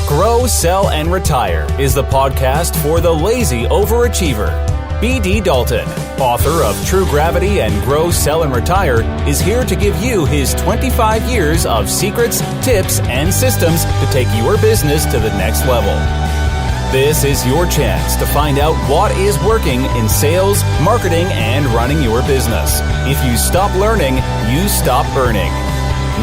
Grow, Sell, and Retire is the podcast for the lazy overachiever. B.D. Dalton, author of True Gravity and Grow, Sell, and Retire, is here to give you his 25 years of secrets, tips, and systems to take your business to the next level. This is your chance to find out what is working in sales, marketing, and running your business. If you stop learning, you stop burning.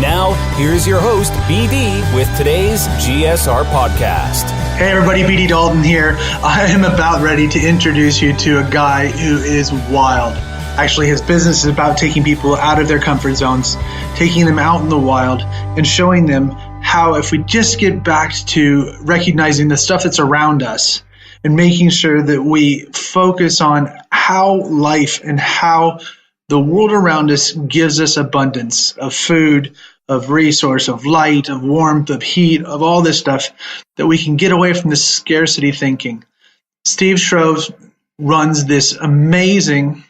Now, here's your host, BD, with today's GSR podcast. Hey everybody, BD Dalton here. I am about ready to introduce you to a guy who is wild. Actually, his business is about taking people out of their comfort zones, taking them out in the wild, and showing them how if we just get back to recognizing the stuff that's around us and making sure that we focus on how life and how the world around us gives us abundance of food, of resource, of light, of warmth, of heat, of all this stuff, that we can get away from this scarcity thinking. Steve Shrove runs this amazing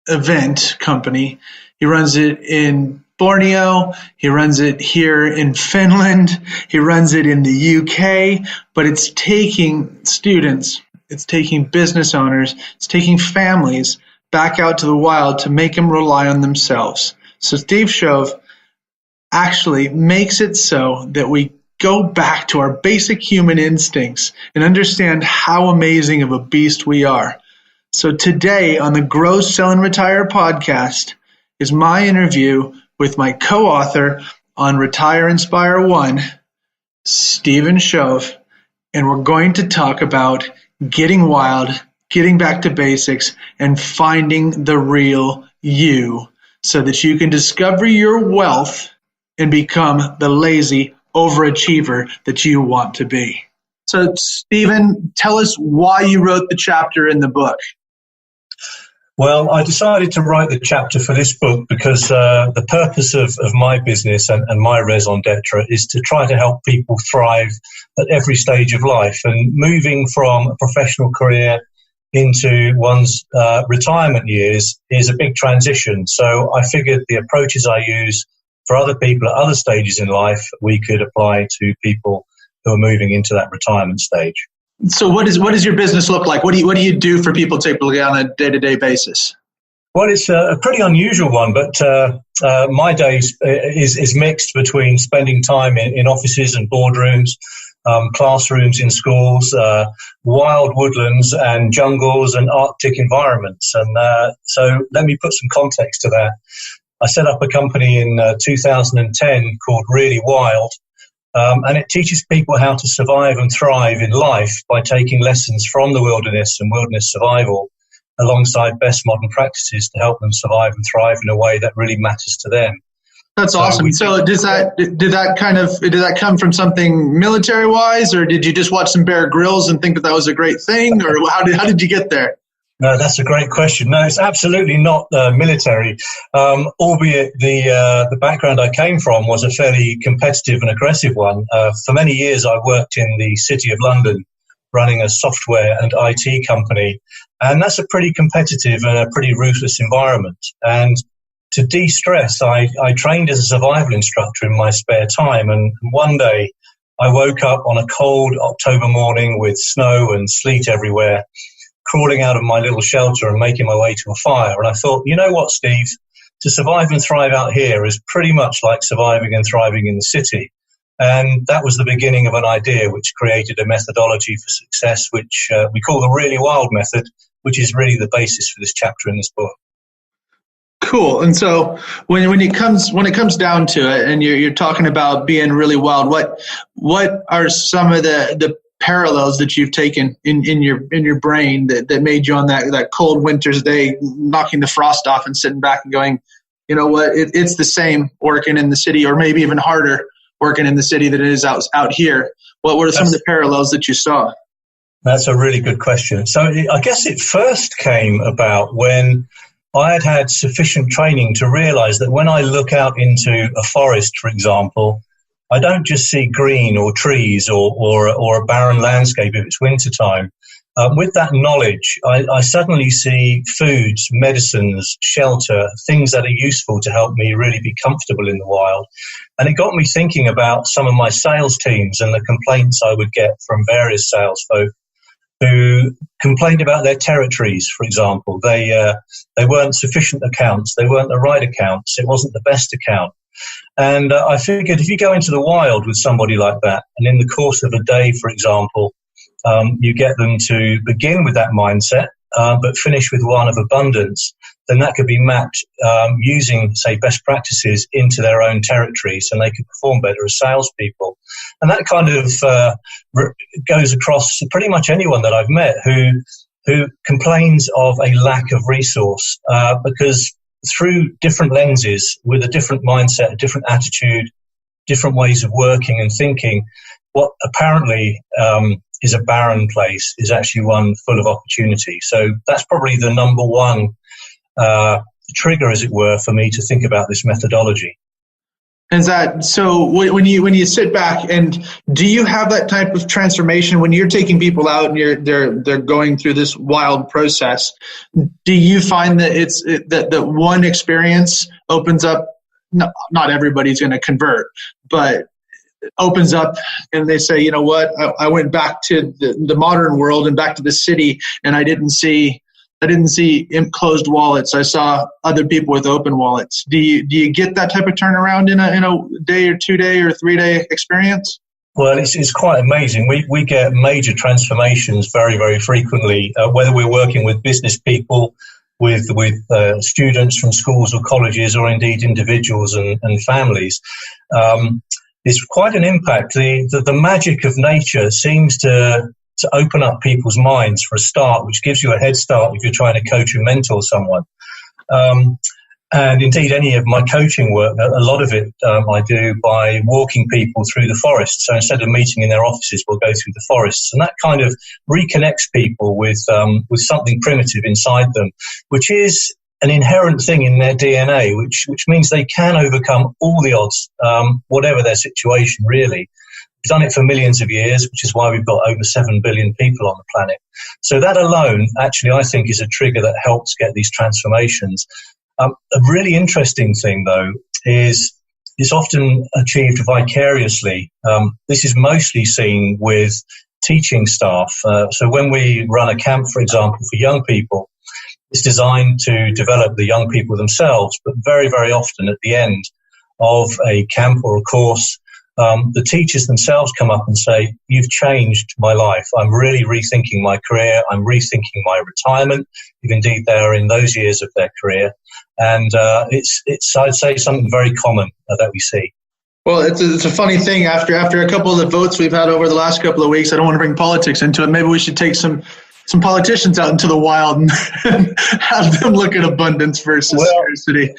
event company. He runs it in Borneo. He runs it here in Finland. He runs it in the UK. But it's taking students, it's taking business owners, it's taking families back out to the wild to make them rely on themselves. So Steve Shrove actually makes it so that we go back to our basic human instincts and understand how amazing of a beast we are. So today on the Grow, Sell, and Retire podcast is my interview with my co-author on Retire Inspire 1, Stephen Shrove, and we're going to talk about getting wild, getting back to basics, and finding the real you so that you can discover your wealth and become the lazy overachiever that you want to be. So, Stephen, tell us why you wrote the chapter in the book. Well, I decided to write the chapter for this book because the purpose of my business and my raison d'etre is to try to help people thrive at every stage of life. And moving from a professional career into one's retirement years is a big transition. So I figured the approaches I use for other people at other stages in life, we could apply to people who are moving into that retirement stage. So what does your business look like? What do you do for people typically on a day-to-day basis? Well, it's a pretty unusual one, but my days is mixed between spending time in offices and boardrooms, classrooms in schools, wild woodlands and jungles and Arctic environments. And so let me put some context to that. I set up a company in 2010 called Really Wild, and it teaches people how to survive and thrive in life by taking lessons from the wilderness and wilderness survival alongside best modern practices to help them survive and thrive in a way that really matters to them. That's awesome. So did that come from something military wise, or did you just watch some Bear Grylls and think that was a great thing, or how did you get there? No, that's a great question. No, it's absolutely not military, albeit the background I came from was a fairly competitive and aggressive one. For many years, I worked in the City of London running a software and IT company, and that's a pretty competitive and a pretty ruthless environment. And to de-stress, I trained as a survival instructor in my spare time, and one day I woke up on a cold October morning with snow and sleet everywhere, crawling out of my little shelter and making my way to a fire. And I thought, you know what, Steve, to survive and thrive out here is pretty much like surviving and thriving in the city. And that was the beginning of an idea which created a methodology for success, which we call the Really Wild method, which is really the basis for this chapter in this book. Cool. And so when it comes down to it, and you're talking about being really wild, what are some of the parallels that you've taken in your brain that made you on that cold winter's day knocking the frost off and sitting back and going, you know what, it's the same working in the city, or maybe even harder working in the city than it is out here. What were some of the parallels that you saw? That's a really good question. So I guess it first came about when I had sufficient training to realize that when I look out into a forest, for example, I don't just see green or trees or a barren landscape if it's wintertime. With that knowledge, I suddenly see foods, medicines, shelter, things that are useful to help me really be comfortable in the wild. And it got me thinking about some of my sales teams and the complaints I would get from various sales folk who complained about their territories, for example. They weren't sufficient accounts. They weren't the right accounts. It wasn't the best account. And I figured if you go into the wild with somebody like that, and in the course of a day, for example, you get them to begin with that mindset, but finish with one of abundance, then that could be mapped using, say, best practices into their own territories, and they could perform better as salespeople. And that kind of goes across pretty much anyone that I've met who complains of a lack of resource, because through different lenses, with a different mindset, a different attitude, different ways of working and thinking, what apparently is a barren place is actually one full of opportunity. So that's probably the number one trigger, as it were, for me to think about this methodology. Is that so? When you sit back, and do you have that type of transformation when you're taking people out and they're going through this wild process? Do you find that that one experience opens up? Not everybody's going to convert, but opens up and they say, you know what, I went back to the modern world and back to the city, and I didn't see closed wallets. I saw other people with open wallets. Do you get that type of turnaround in a day or 2 day or 3 day experience? Well, it's quite amazing. We get major transformations very, very frequently, whether we're working with business people, with students from schools or colleges, or indeed individuals and families. It's quite an impact. The magic of nature seems to open up people's minds for a start, which gives you a head start if you're trying to coach and mentor someone. And indeed, any of my coaching work, a lot of it I do by walking people through the forest. So instead of meeting in their offices, we'll go through the forests. And that kind of reconnects people with something primitive inside them, which is an inherent thing in their DNA, which means they can overcome all the odds, whatever their situation, really. We've done it for millions of years, which is why we've got over 7 billion people on the planet. So that alone, actually, I think is a trigger that helps get these transformations. A really interesting thing, though, is it's often achieved vicariously. This is mostly seen with teaching staff. So when we run a camp, for example, for young people, it's designed to develop the young people themselves, but very, very often at the end of a camp or a course, the teachers themselves come up and say, "You've changed my life. I'm really rethinking my career. I'm rethinking my retirement," if indeed they're in those years of their career. And it's I'd say, something very common that we see. Well, it's a funny thing. After a couple of the votes we've had over the last couple of weeks, I don't want to bring politics into it. Maybe we should take some politicians out into the wild and have them look at abundance versus scarcity.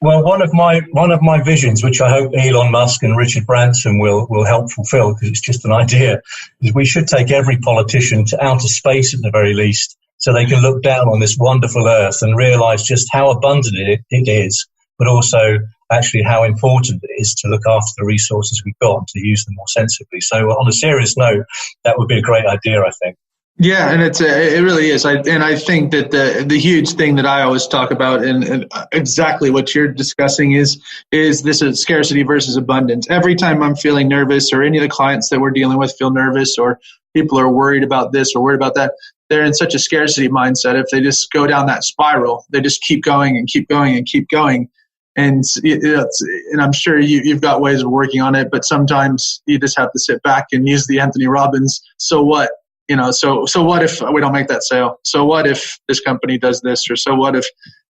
Well, one of my visions, which I hope Elon Musk and Richard Branson will help fulfill, because it's just an idea, is we should take every politician to outer space at the very least, so they can look down on this wonderful earth and realize just how abundant it is, but also actually how important it is to look after the resources we've got and to use them more sensibly. So on a serious note, that would be a great idea, I think. Yeah, and it really is. I think that the huge thing that I always talk about, and exactly what you're discussing, is this is scarcity versus abundance. Every time I'm feeling nervous, or any of the clients that we're dealing with feel nervous, or people are worried about this or worried about that, they're in such a scarcity mindset. If they just go down that spiral, they just keep going and keep going and keep going. And I'm sure you've got ways of working on it, but sometimes you just have to sit back and use the Anthony Robbins, so what? So what if we don't make that sale? So what if this company does this? Or so what if,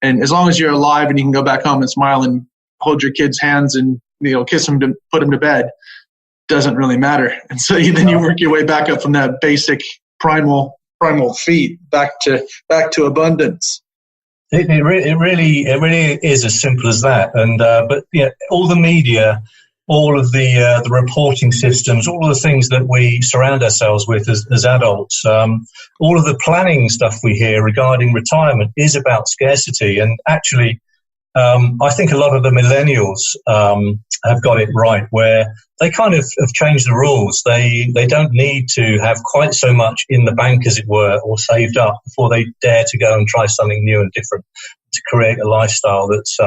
and as long as you're alive and you can go back home and smile and hold your kids' hands and, kiss them to put them to bed, doesn't really matter. And so then you work your way back up from that basic primal feet back to abundance. It really is as simple as that. And but yeah, all the media, all of the reporting systems, all of the things that we surround ourselves with as adults, all of the planning stuff we hear regarding retirement is about scarcity. And actually, I think a lot of the millennials have got it right, where they kind of have changed the rules. They don't need to have quite so much in the bank, as it were, or saved up before they dare to go and try something new and different to create a lifestyle that's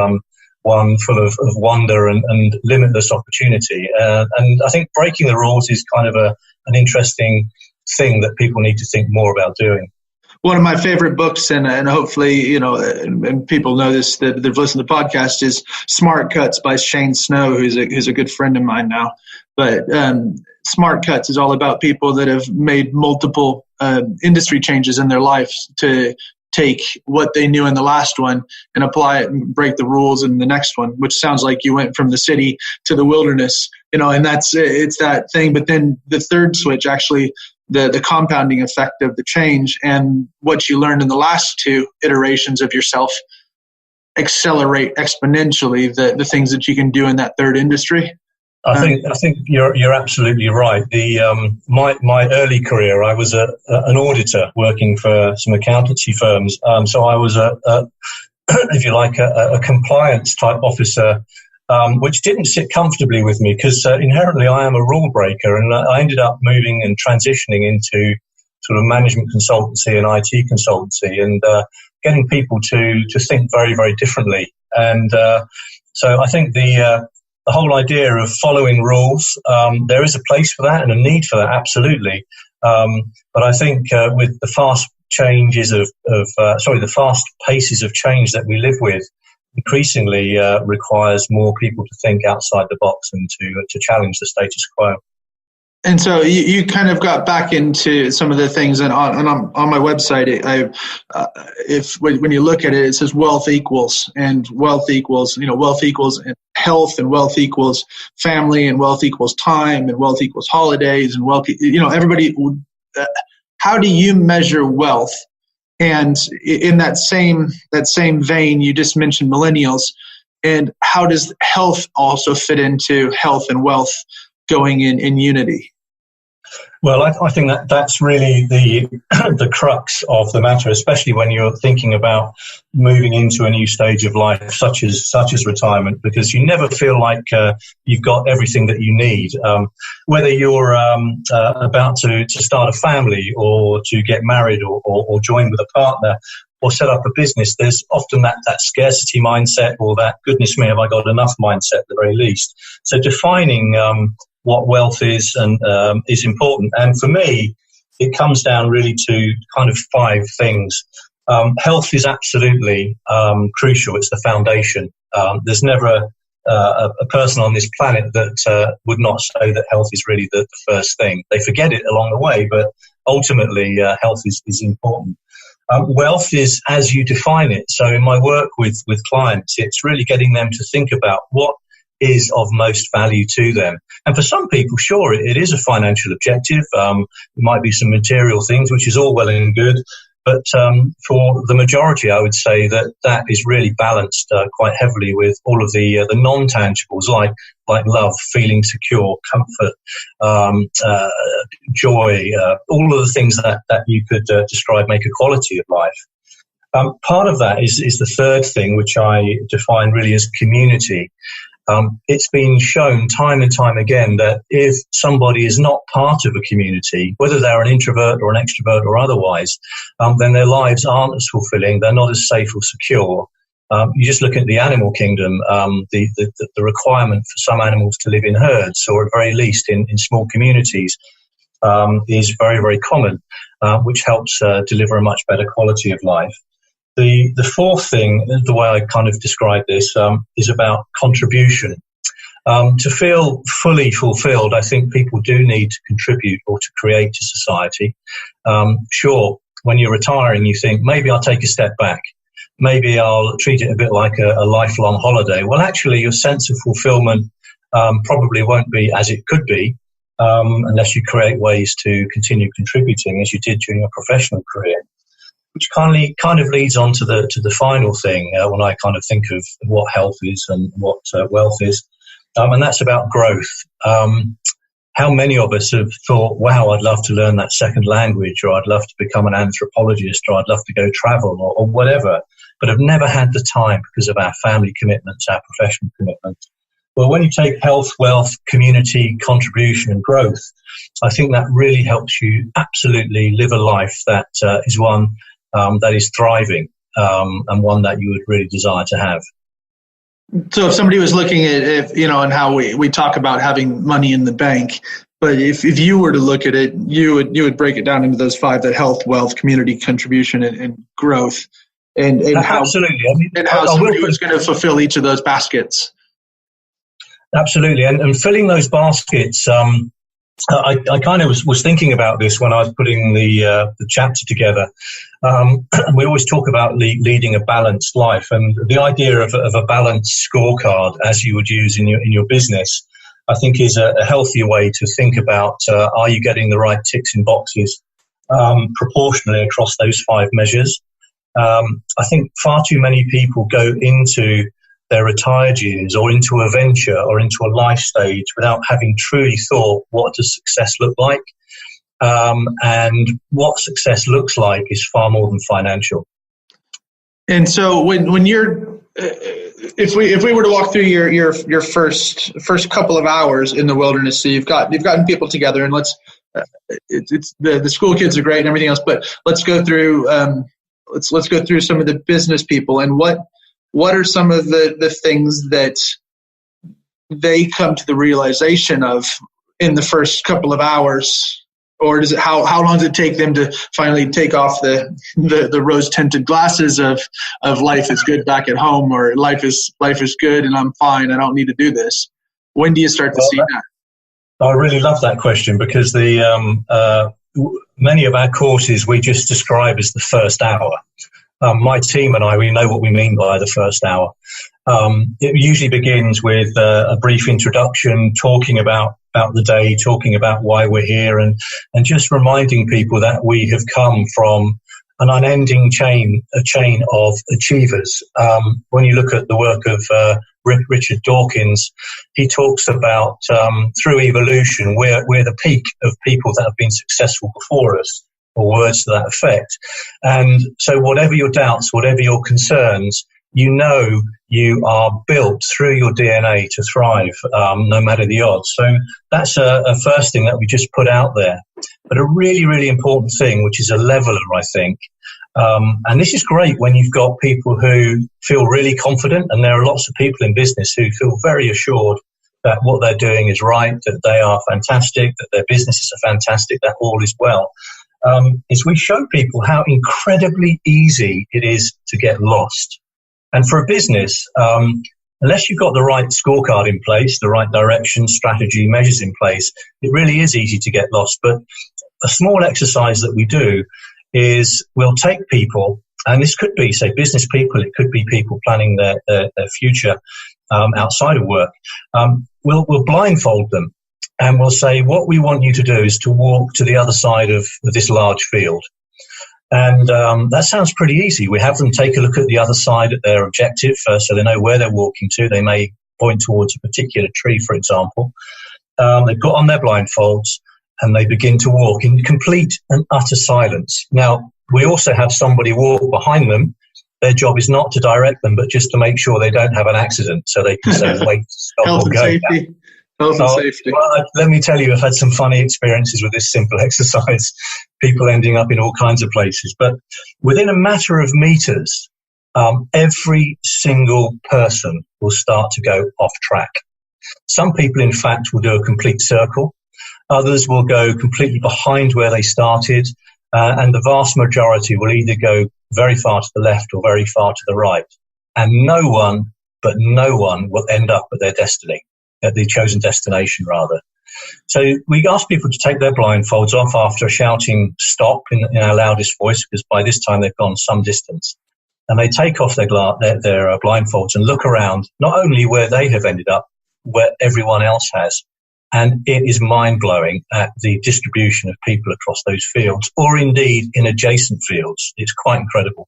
one full of wonder and limitless opportunity. And I think breaking the rules is kind of an interesting thing that people need to think more about doing. One of my favorite books, and hopefully, and people know this, that they've listened to the podcast, is Smart Cuts by Shane Snow, who's a good friend of mine now. But Smart Cuts is all about people that have made multiple industry changes in their lives to take what they knew in the last one and apply it and break the rules in the next one, which sounds like you went from the city to the wilderness, and it's that thing. But then the third switch, actually, the compounding effect of the change and what you learned in the last two iterations of yourself accelerate exponentially the things that you can do in that third industry. I think you're absolutely right. My early career, I was an auditor working for some accountancy firms. So I was if you like, a compliance type officer, which didn't sit comfortably with me because inherently I am a rule breaker, and I ended up moving and transitioning into sort of management consultancy and IT consultancy, and getting people to think very, very differently. And so I think the whole idea of following rules, there is a place for that and a need for that, absolutely. But I think with the fast changes the fast paces of change that we live with, increasingly requires more people to think outside the box and to challenge the status quo. And so you kind of got back into some of the things, and on my website, when you look at it, it says wealth equals wealth equals health, and wealth equals family, and wealth equals time, and wealth equals holidays, and wealth, everybody. How do you measure wealth? And in that same vein, you just mentioned millennials, and how does health also fit into health and wealth going in unity? Well, I think that's really the crux of the matter, especially when you're thinking about moving into a new stage of life, such as retirement, because you never feel like you've got everything that you need. Whether you're about to start a family, or to get married, or join with a partner, or set up a business, there's often that scarcity mindset, or that goodness me, have I got enough mindset at the very least. So defining what wealth is and is important. And for me, it comes down really to kind of 5 things. Health is absolutely crucial. It's the foundation. There's never a person on this planet that would not say that health is really the first thing. They forget it along the way, but ultimately health is important. Wealth is as you define it. So in my work with clients, it's really getting them to think about what is of most value to them. And for some people, sure, it is a financial objective. It might be some material things, which is all well and good. But for the majority, I would say that is really balanced quite heavily with all of the non-tangibles, like love, feeling secure, comfort, joy, all of the things that you could describe make a quality of life. Part of that is the third thing, which I define really as community. It's been shown time and time again that if somebody is not part of a community, whether they're an introvert or an extrovert or otherwise, then their lives aren't as fulfilling, they're not as safe or secure. You just look at the animal kingdom, the requirement for some animals to live in herds, or at very least in small communities, is very, very common, which helps deliver a much better quality of life. The fourth thing, the way I kind of describe this, is about contribution. To feel fully fulfilled, I think people do need to contribute or to create to society. Sure, when you're retiring, you think, maybe I'll take a step back. Maybe I'll treat it a bit like a lifelong holiday. Well, actually, your sense of fulfillment probably won't be as it could be unless you create ways to continue contributing as you did during your professional career. Which kind of leads on to the final thing when I kind of think of what health is and what wealth is, and that's about growth. How many of us have thought, wow, I'd love to learn that second language, or I'd love to become an anthropologist, or I'd love to go travel, or whatever. but have never had the time because of our family commitments, our professional commitments. Well, when you take health, wealth, community, contribution and growth, I think that really helps you absolutely live a life that is one that is thriving and one that you would really desire to have. So if somebody was looking at, and how we talk about having money in the bank, but if you were to look at it, you would break it down into those 5, that health, wealth, community, contribution, and growth, and how, absolutely. and how somebody was going to fulfill each of those baskets. Absolutely. And filling those baskets, I kind of was thinking about this when I was putting the chapter together. We always talk about leading a balanced life, and the idea of a balanced scorecard, as you would use in your business, I think is a healthier way to think about, are you getting the right ticks in boxes proportionally across those 5 measures? I think far too many people go into their retired years or into a venture or into a life stage without having truly thought, what does success look like? And what success looks like is far more than financial. And so when you're, if we were to walk through your first couple of hours in the wilderness, so you've gotten people together, and it's the school kids are great and everything else, but let's go through let's go through some of the business people, and what are some of the things that they come to the realization of in the first couple of hours? Or does it, how long does it take them to finally take off the rose-tinted glasses of life is good back at home, or life is good and I'm fine, I don't need to do this? When do you start to see that? I really love that question, because the many of our courses we just describe as the first hour. My team and I, we know what we mean by the first hour. It usually begins with a brief introduction, talking about the day, talking about why we're here, and just reminding people that we have come from an unending chain of achievers. When you look at the work of Richard Dawkins, he talks about through evolution, we're the peak of people that have been successful before us, or words to that effect. And so whatever your doubts, whatever your concerns, you are built through your DNA to thrive, no matter the odds. So that's a first thing that we just put out there. But a really, really important thing, which is a leveler, I think, and this is great when you've got people who feel really confident, and there are lots of people in business who feel very assured that what they're doing is right, that they are fantastic, that their businesses are fantastic, that all is well. Is we show people how incredibly easy it is to get lost. And for a business, unless you've got the right scorecard in place, the right direction, strategy, measures in place, it really is easy to get lost. But a small exercise that we do is we'll take people, and this could be, say, business people, it could be people planning their future outside of work. We'll blindfold them. And we'll say, what we want you to do is to walk to the other side of this large field. And that sounds pretty easy. We have them take a look at the other side at their objective, so they know where they're walking to. They may point towards a particular tree, for example. They put on their blindfolds and they begin to walk in complete and utter silence. Now, we also have somebody walk behind them. Their job is not to direct them, but just to make sure they don't have an accident, so they can say, wait, stop, health or and go. safety. Health and safety. Well, let me tell you, I've had some funny experiences with this simple exercise, people ending up in all kinds of places. But within a matter of meters, every single person will start to go off track. Some people, in fact, will do a complete circle. Others will go completely behind where they started. And the vast majority will either go very far to the left or very far to the right. And no one will end up at their destiny. At the chosen destination, rather. So we ask people to take their blindfolds off after a shouting stop in our loudest voice, because by this time they've gone some distance. And they take off their blindfolds and look around, not only where they have ended up, where everyone else has. And it is mind-blowing at the distribution of people across those fields, or indeed in adjacent fields. It's quite incredible.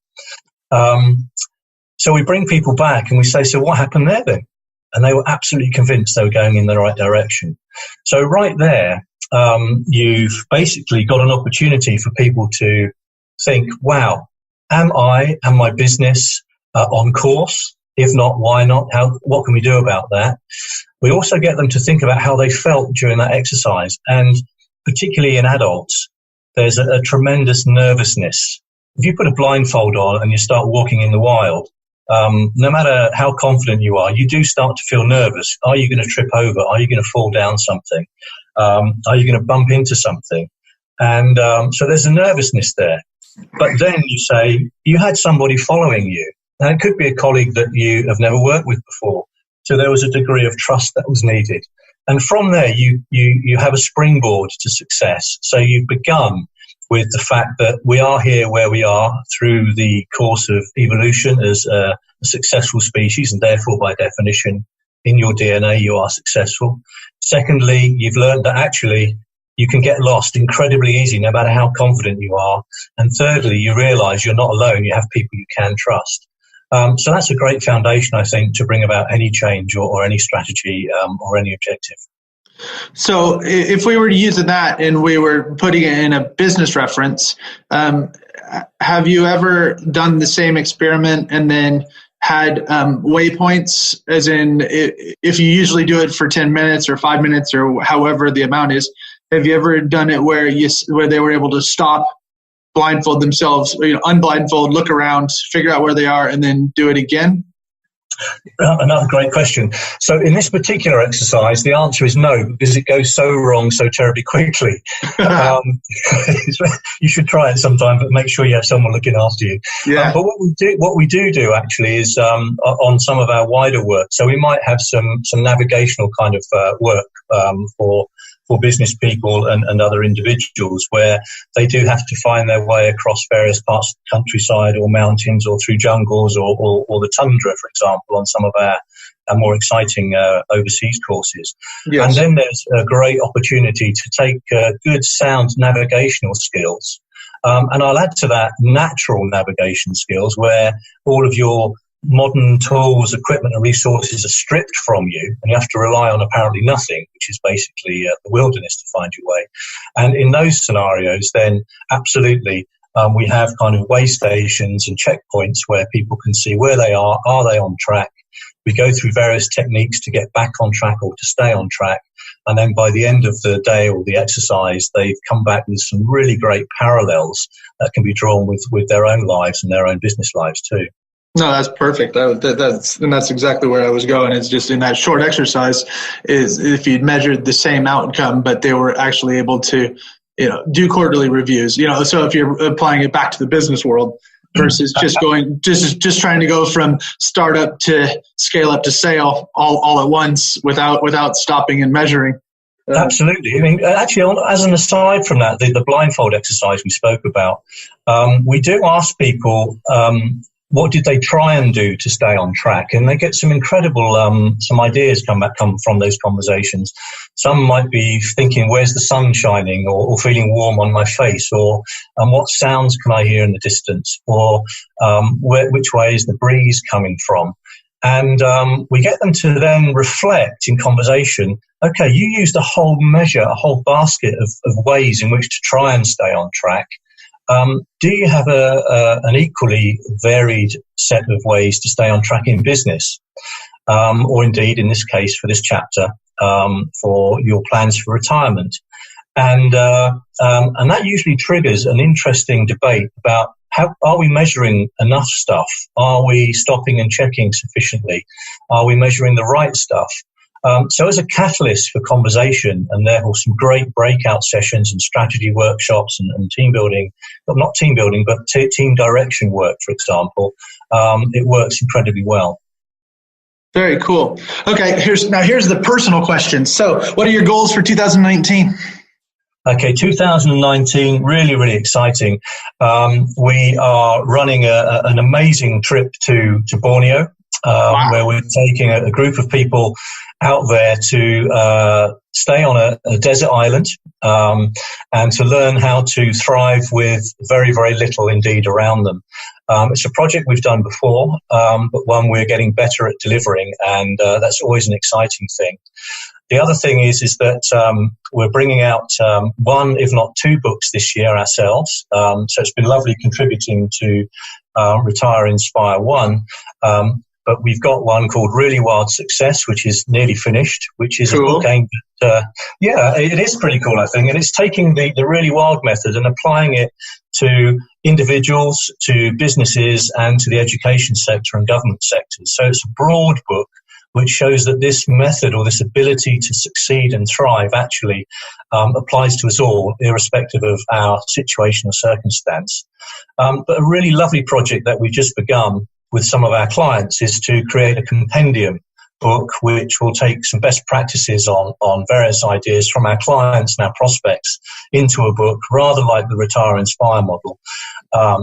So we bring people back and we say, so what happened there then? And they were absolutely convinced they were going in the right direction. So right there, you've basically got an opportunity for people to think, wow, am I and my business on course? If not, why not? What can we do about that? We also get them to think about how they felt during that exercise. And particularly in adults, there's a tremendous nervousness. If you put a blindfold on and you start walking in the wild, no matter how confident you are, you do start to feel nervous. Are you going to trip over? Are you going to fall down something? Are you going to bump into something? And so there's a nervousness there. But then you say, you had somebody following you. Now, it could be a colleague that you have never worked with before. So there was a degree of trust that was needed. And from there, you have a springboard to success. So you've begun with the fact that we are here where we are through the course of evolution as a successful species, and therefore, by definition, in your DNA, you are successful. Secondly, you've learned that actually you can get lost incredibly easy, no matter how confident you are. And thirdly, you realize you're not alone. You have people you can trust. So that's a great foundation, I think, to bring about any change or any strategy or any objective. So if we were to use that and we were putting it in a business reference, have you ever done the same experiment and then had waypoints, as in if you usually do it for 10 minutes or 5 minutes or however the amount is, have you ever done it where they were able to stop, blindfold themselves, unblindfold, look around, figure out where they are, and then do it again? Another great question. So in this particular exercise, the answer is no, because it goes so wrong so terribly quickly. You should try it sometime, but make sure you have someone looking after you. Yeah. But what we do actually is on some of our wider work. So we might have some navigational kind of work for business people and other individuals, where they do have to find their way across various parts of the countryside or mountains or through jungles or the tundra, for example, on some of our more exciting overseas courses. Yes. And then there's a great opportunity to take good sound navigational skills. And I'll add to that natural navigation skills, where all of your modern tools, equipment and resources are stripped from you, and you have to rely on apparently nothing, which is basically the wilderness to find your way. And in those scenarios, then absolutely we have kind of way stations and checkpoints where people can see where they are they on track? We go through various techniques to get back on track or to stay on track. And then by the end of the day or the exercise, they've come back with some really great parallels that can be drawn with their own lives and their own business lives too. No, that's perfect. That's exactly where I was going. It's just in that short exercise is if you'd measured the same outcome, but they were actually able to, do quarterly reviews. So if you're applying it back to the business world versus just trying to go from startup to scale up to sale all at once without stopping and measuring. Absolutely. I mean, actually, as an aside from that, the blindfold exercise we spoke about, we do ask people, what did they try and do to stay on track? And they get some incredible, some ideas come from those conversations. Some might be thinking, where's the sun shining, or feeling warm on my face, or what sounds can I hear in the distance, or which way is the breeze coming from? And we get them to then reflect in conversation, okay, you used a whole measure, a whole basket of ways in which to try and stay on track. Do you have an equally varied set of ways to stay on track in business? Or indeed, in this case, for this chapter, for your plans for retirement? And that usually triggers an interesting debate about how are we measuring enough stuff? Are we stopping and checking sufficiently? Are we measuring the right stuff? So as a catalyst for conversation, and therefore some great breakout sessions and strategy workshops and team building, not team building, but team direction work, for example, it works incredibly well. Very cool. Okay, here's the personal question. So what are your goals for 2019? Okay, 2019, really, really exciting. We are running an amazing trip to Borneo, wow, where we're taking a group of people out there to stay on a desert island and to learn how to thrive with very, very little indeed around them. It's a project we've done before, but one we're getting better at delivering, and that's always an exciting thing. The other thing is that we're bringing out one, if not two books this year ourselves. So it's been lovely contributing to Retire, Inspire 1. But we've got one called Really Wild Success, which is nearly finished, which is cool. a book aimed at, it is pretty cool, I think. And it's taking the Really Wild method and applying it to individuals, to businesses, and to the education sector and government sectors. So it's a broad book which shows that this method, or this ability to succeed and thrive, actually applies to us all, irrespective of our situation or circumstance. But a really lovely project that we've just begun with some of our clients is to create a compendium book which will take some best practices on various ideas from our clients and our prospects into a book, rather like the Retire Inspire model,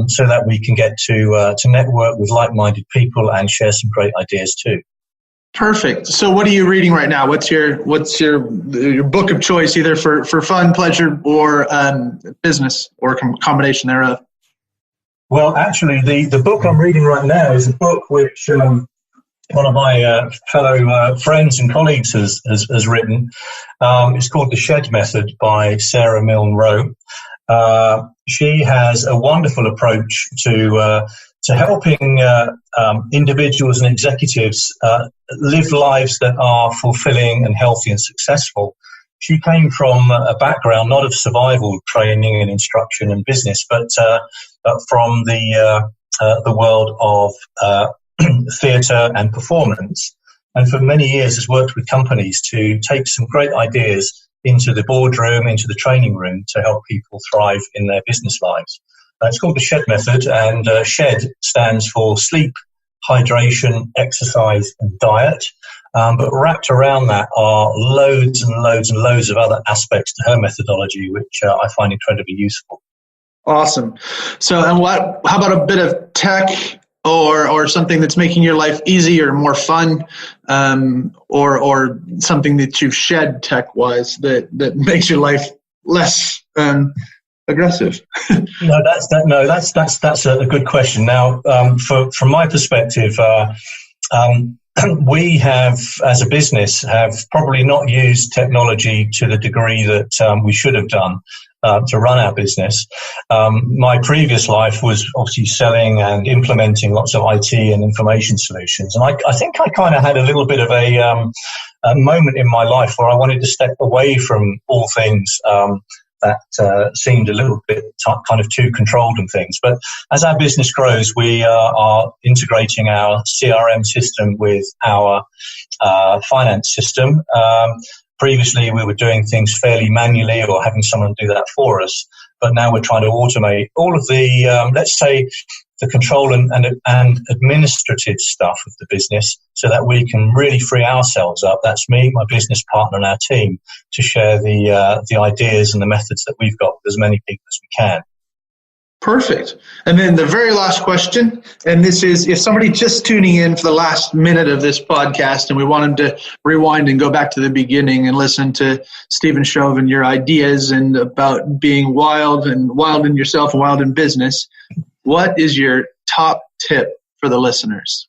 so that we can get to network with like-minded people and share some great ideas too. Perfect. So what are you reading right now? What's your book of choice, either for fun, pleasure, or business, or combination thereof? Well, actually, the book I'm reading right now is a book which one of my fellow friends and colleagues has written. It's called The Shed Method by Sarah Milne Rowe. She has a wonderful approach to helping individuals and executives live lives that are fulfilling and healthy and successful. She came from a background not of survival training and instruction and business, but from the world of theatre and performance, and for many years has worked with companies to take some great ideas into the boardroom, into the training room, to help people thrive in their business lives. It's called the Shed Method, and SHED stands for sleep, hydration, exercise, and diet. But wrapped around that are loads and loads and loads of other aspects to her methodology, which I find incredibly useful. Awesome. So, and how about a bit of tech or something that's making your life easier, more fun, or something that you've shed tech-wise that makes your life less aggressive? That's a good question. Now, from my perspective, we have, as a business, have probably not used technology to the degree that we should have done to run our business. My previous life was obviously selling and implementing lots of IT and information solutions. And I think I kind of had a little bit of a moment in my life where I wanted to step away from all things that seemed a little bit kind of too controlled and things. But as our business grows, we are integrating our CRM system with our finance system. Previously, we were doing things fairly manually or having someone do that for us. But now we're trying to automate all of the, let's say, the control and administrative stuff of the business, so that we can really free ourselves up. That's me, my business partner, and our team, to share the ideas and the methods that we've got with as many people as we can. Perfect. And then the very last question, and this is, if somebody just tuning in for the last minute of this podcast and we want them to rewind and go back to the beginning and listen to Stephen Chauvin, your ideas and about being wild in yourself and wild in business, what is your top tip for the listeners?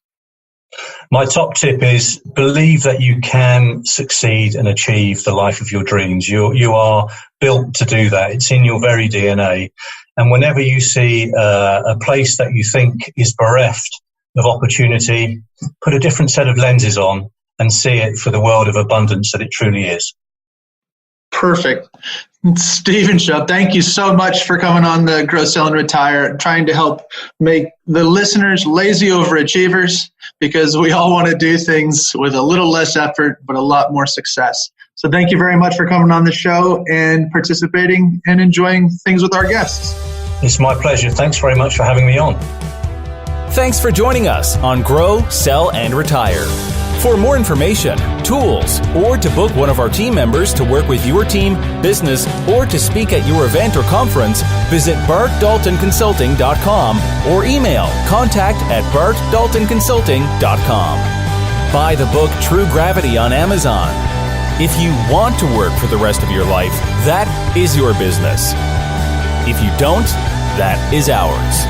My top tip is believe that you can succeed and achieve the life of your dreams. You are built to do that. It's in your very DNA. And whenever you see a place that you think is bereft of opportunity, put a different set of lenses on and see it for the world of abundance that it truly is. Perfect. Stephen Chauvin, thank you so much for coming on the Grow, Sell, and Retire, trying to help make the listeners lazy overachievers, because we all want to do things with a little less effort, but a lot more success. So thank you very much for coming on the show and participating and enjoying things with our guests. It's my pleasure. Thanks very much for having me on. Thanks for joining us on Grow, Sell, and Retire. For more information, tools, or to book one of our team members to work with your team, business, or to speak at your event or conference, visit bartdaltonconsulting.com or email contact@bartdaltonconsulting.com. Buy the book True Gravity on Amazon. If you want to work for the rest of your life, that is your business. If you don't, that is ours.